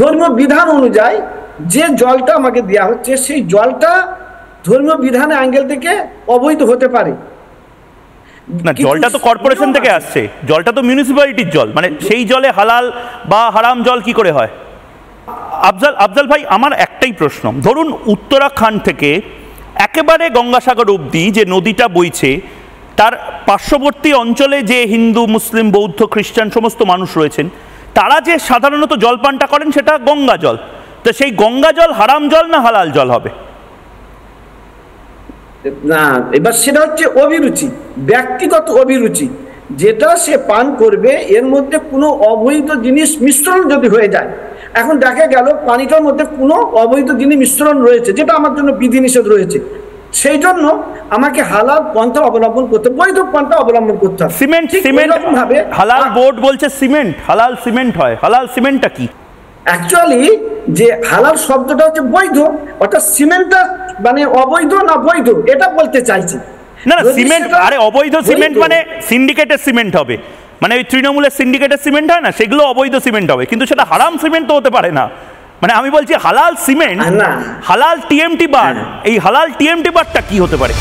ধর্মীয় বিধান অনুযায়ী যে জলটা আমাকে দেওয়া হচ্ছে সেই জলটা ধর্মীয় বিধানের অ্যাঙ্গেল থেকে অবৈধ হতে পারে না। জলটা তো কর্পোরেশন থেকে আসছে, জলটা তো মিউনিসিপ্যালিটির জল, মানে সেই জলে হালাল বা হারাম জল কি করে হয়? আফজাল ভাই, আমার একটাই প্রশ্ন, ধরুন উত্তরাখণ্ড থেকে একেবারে গঙ্গাসাগর অবধি যে নদীটা বইছে তার পার্শ্ববর্তী অঞ্চলে যে হিন্দু, মুসলিম, বৌদ্ধ, খ্রিস্টান সমস্ত মানুষ রয়েছেন, তারা যে সাধারণত জলপানটা করেন সেটা গঙ্গা জল। তো সেই গঙ্গা জল হারাম জল না হালাল জল হবে? না, এবার সেটা হচ্ছে অভিরুচি, ব্যক্তিগত অভিরুচি। যেটা সে পান করবে এর মধ্যে কোনো অবৈধ জিনিস মিশ্রণ যদি হয়ে যায়, এখন দেখা গেল পানিটার মধ্যে কোনো অবৈধ জিনিস মিশ্রণ রয়েছে, যেটা আমার জন্য বিধিনিষেধ রয়েছে, সেই জন্য আমাকে হালাল পন্থা অবলম্বন করতে, বৈধ পন্থা অবলম্বন করতে হবে। সিমেন্ট ভাবে হালাল বোর্ড বলছে সিমেন্ট, হালাল সিমেন্ট হয়, হালাল সিমেন্টটা কি? অ্যাকচুয়ালি যে হালাল শব্দটা হচ্ছে বৈধ, অর্থাৎ সিমেন্টটা মানে অবৈধ না বৈধ এটা বলতে চাইছি। না, সিমেন্ট, আরে অবৈধ সিমেন্ট মানে সিন্ডিকেটের সিমেন্ট হবে, মানে ওই তৃণমূলের সিন্ডিকেটের সিমেন্ট হয় না, সেগুলো অবৈধ সিমেন্ট হবে, কিন্তু সেটা হারাম সিমেন্ট তো হতে পারে না। মানে আমি বলছি হালাল সিমেন্ট, হালাল টিএমটি বার, এই হালাল টিএমটি বারটা কি হতে পারে?